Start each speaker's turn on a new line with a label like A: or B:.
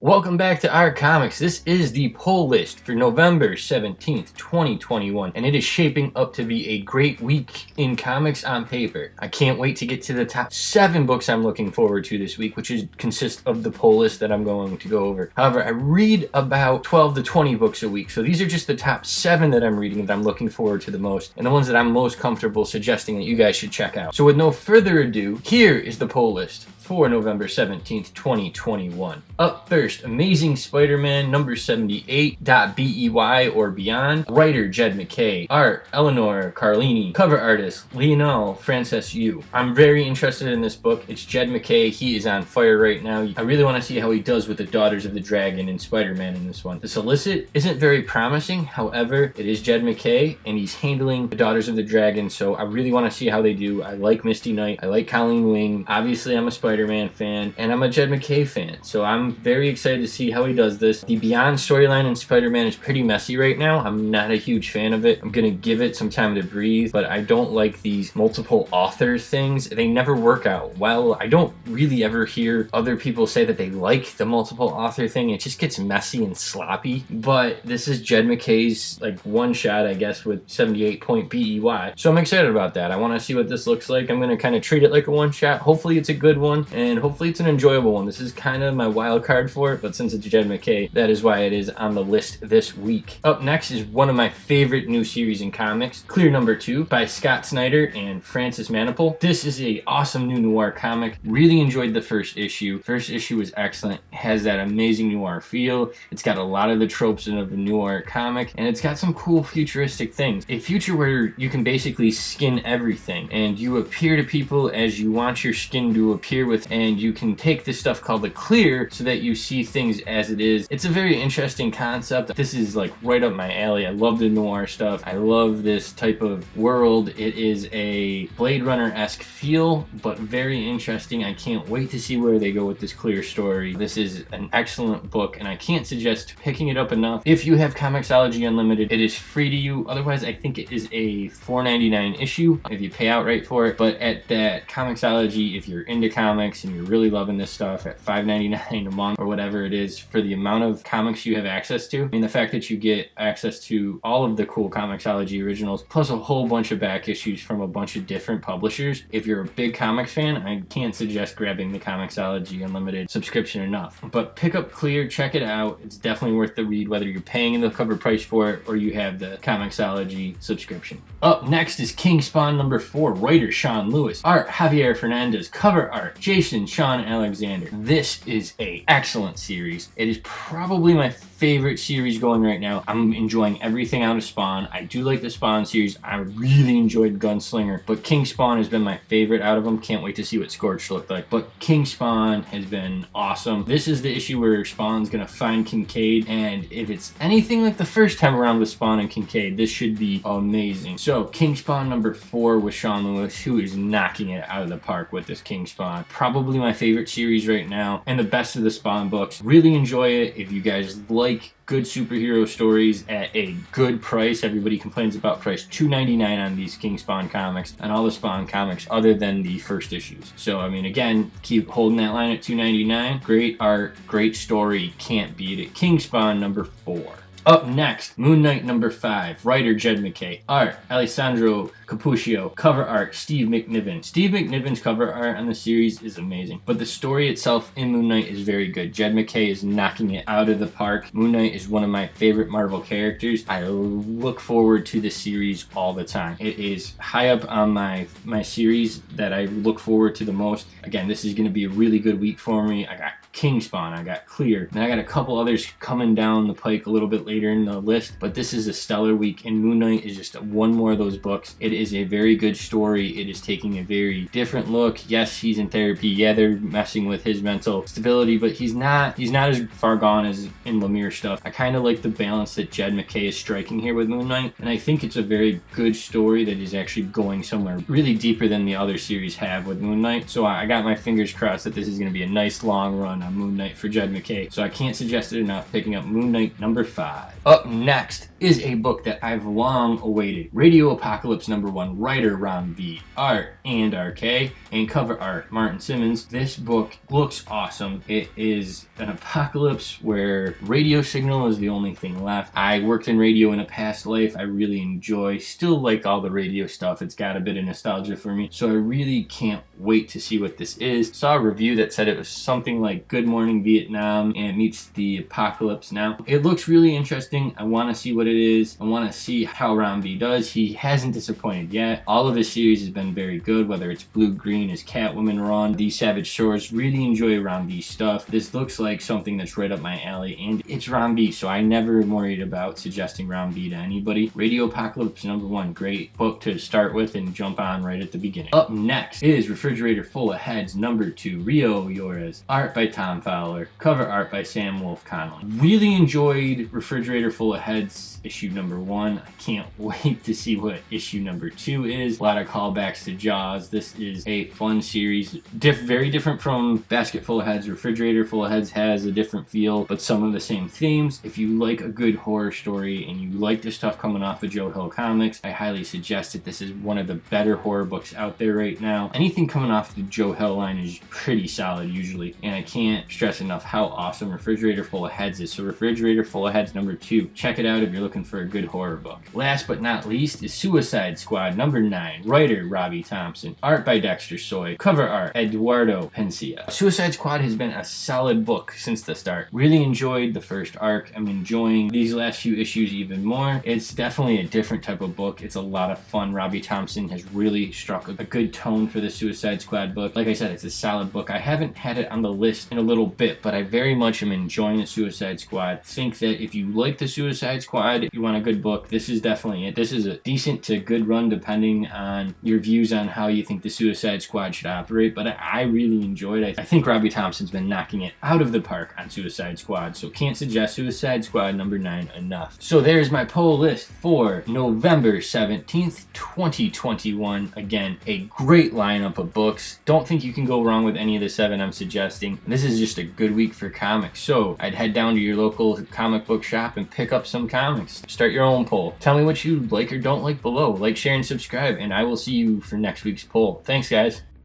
A: Welcome back to Rcomics. This is the poll list for November 17th, 2021, and it is shaping up to be a great week in comics on paper. I can't wait to get to the top 7 books I'm looking forward to this week, which consists of the poll list that I'm going to go over. However, I read about 12 to 20 books a week, so these are just the top 7 that I'm reading that I'm looking forward to the most, and the ones that I'm most comfortable suggesting that you guys should check out. So with no further ado, here is the poll list for November 17th, 2021. Up first, Amazing Spider-Man number 78.BEY or Beyond. Writer Jed MacKay. Art Eleanor Carlini. Cover artist Lionel Frances Yu. I'm very interested in this book. It's Jed MacKay. He is on fire right now. I really want to see how he does with the Daughters of the Dragon and Spider-Man in this one. The solicit isn't very promising. However, it is Jed MacKay and he's handling the Daughters of the Dragon, so I really want to see how they do. I like Misty Knight. I like Colleen Wing. Obviously, I'm a Spider-Man fan and I'm a Jed MacKay fan, so I'm very excited to see how he does this. The Beyond storyline in Spider-Man is pretty messy right now. I'm not a huge fan of it. I'm gonna give it some time to breathe, but I don't like these multiple author things. They never work out well. I don't really ever hear other people say that they like the multiple author thing. It just gets messy and sloppy, but this is Jed MacKay's like one shot, I guess, with 78.BEY, so I'm excited about that. I want to see what this looks like. I'm gonna kind of treat it like a one shot. Hopefully it's a good one, and hopefully it's an enjoyable one. This is kind of my wild card for it, but since it's Jed MacKay, that is why it is on the list this week. Up next is one of my favorite new series in comics, Clear number 2 by Scott Snyder and Francis Manapul. This is a awesome new noir comic. Really enjoyed the first issue. First issue was excellent. It has that amazing noir feel. It's got a lot of the tropes of the noir comic, and it's got some cool futuristic things. A future where you can basically skin everything, and you appear to people as you want your skin to appear with, and you can take this stuff called the clear so that you see things as it is. It's a very interesting concept. This is like right up my alley. I love the noir stuff. I love this type of world. It is a Blade Runner-esque feel, but very interesting. I can't wait to see where they go with this clear story. This is an excellent book, and I can't suggest picking it up enough. If you have Comixology Unlimited, it is free to you. Otherwise, I think it is a $4.99 issue if you pay outright for it. But at that Comixology, if you're into comics and you're really loving this stuff, at $5.99 a month or whatever it is for the amount of comics you have access to, and the fact that you get access to all of the cool Comixology originals plus a whole bunch of back issues from a bunch of different publishers. If you're a big comics fan, I can't suggest grabbing the Comixology Unlimited subscription enough. But pick up Clear, check it out. It's definitely worth the read, whether you're paying the cover price for it or you have the Comixology subscription. Up next is King Spawn number 4, writer Sean Lewis, art Javier Fernandez, cover art Jason Sean Alexander. This is a excellent series. It is probably my favorite series going right now. I'm enjoying everything out of Spawn. I do like the Spawn series. I really enjoyed Gunslinger, but King Spawn has been my favorite out of them. Can't wait to see what Scorch looked like, but King Spawn has been awesome. This is the issue where Spawn's gonna find Kincaid, and if it's anything like the first time around with Spawn and Kincaid, this should be amazing. So King Spawn number 4 with Sean Lewis, who is knocking it out of the park with this King Spawn. Probably my favorite series right now and the best of the Spawn books. Really enjoy it. If you guys like good superhero stories at a good price, everybody complains about price, $2.99 on these King Spawn comics and all the Spawn comics other than the first issues. So I mean, again, keep holding that line at $2.99. Great art, great story, can't beat it. King Spawn number 4. Up next, Moon Knight number 5, writer Jed MacKay, art Alessandro Cappuccio, cover art Steve McNiven. Steve McNiven's cover art on the series is amazing, but the story itself in Moon Knight is very good. Jed MacKay is knocking it out of the park. Moon Knight is one of my favorite Marvel characters. I look forward to the series all the time. It is high up on my series that I look forward to the most. Again, this is going to be a really good week for me. I got King Spawn, I got Clear, and I got a couple others coming down the pike a little bit later in the list, but this is a stellar week, and Moon Knight is just one more of those books. It is a very good story. It is taking a very different look. Yes, he's in therapy. Yeah, they're messing with his mental stability, but he's not as far gone as in Lemire stuff. I kind of like the balance that Jed MacKay is striking here with Moon Knight, and I think it's a very good story that is actually going somewhere really deeper than the other series have with Moon Knight. So I got my fingers crossed that this is going to be a nice long run run on Moon Knight for Jed McKay, so I can't suggest it enough, picking up Moon Knight number 5. Up next is a book that I've long awaited. Radio Apocalypse number 1, writer Ron V, art and RK, and cover art Martin Simmons. This book looks awesome. It is an apocalypse where radio signal is the only thing left. I worked in radio in a past life. I really enjoy, still like all the radio stuff. It's got a bit of nostalgia for me, so I really can't wait to see what this is. Saw a review that said it was something like Good Morning Vietnam and meets the apocalypse now. It looks really interesting. I want to see what it is. I want to see how Ron V does. He hasn't disappointed yet. All of his series has been very good, whether it's Blue Green, his Catwoman run, These Savage Shores. Really enjoy Ron V stuff. This looks like something that's right up my alley, and it's Ron V, so I never am worried about suggesting Ron V to anybody. Radio Apocalypse number 1, great book to start with and jump on right at the beginning. Up next is Refrigerator Full of Heads number 2, Rio Yora's, art by Tom Fowler, cover art by Sam Wolf Connolly. Really enjoyed Refrigerator Full of Heads issue number 1. I can't wait to see what issue number 2 is. A lot of callbacks to Jaws. This is a fun series, very different from Basket Full of Heads. Refrigerator Full of Heads has a different feel, but some of the same themes. If you like a good horror story and you like the stuff coming off of Joe Hill Comics, I highly suggest it. This is one of the better horror books out there right now. Anything coming off the Joe Hill line is pretty solid usually, and I can't stress enough how awesome Refrigerator Full of Heads is. So Refrigerator Full of Heads number 2, check it out if you're looking for a good horror book. Last but not least is Suicide Squad number 9, writer Robbie Thompson, art by Dexter Soy, cover art Eduardo Pencia. Suicide Squad has been a solid book since the start. Really enjoyed the first arc. I'm enjoying these last few issues even more. It's definitely a different type of book. It's a lot of fun. Robbie Thompson has really struck a good tone for the Suicide Squad book. Like I said, it's a solid book. I haven't had it on the list in a little bit, but I very much am enjoying the Suicide Squad. Think that if you like the Suicide Squad, you want a good book, this is definitely it. This is a decent to good run depending on your views on how you think the Suicide Squad should operate, but I really enjoyed it. I think Robbie Thompson's been knocking it out of the park on Suicide Squad, so can't suggest Suicide Squad number 9 enough. So there's my poll list for November 17th, 2021. Again, a great lineup of books. Don't think you can go wrong with any of the 7 I'm suggesting. This is just a good week for comics, so I'd head down to your local comic book shop and pick up some comics. Start your own poll. Tell me what you like or don't like below. Like, share, and subscribe, and I will see you for next week's poll. Thanks, guys.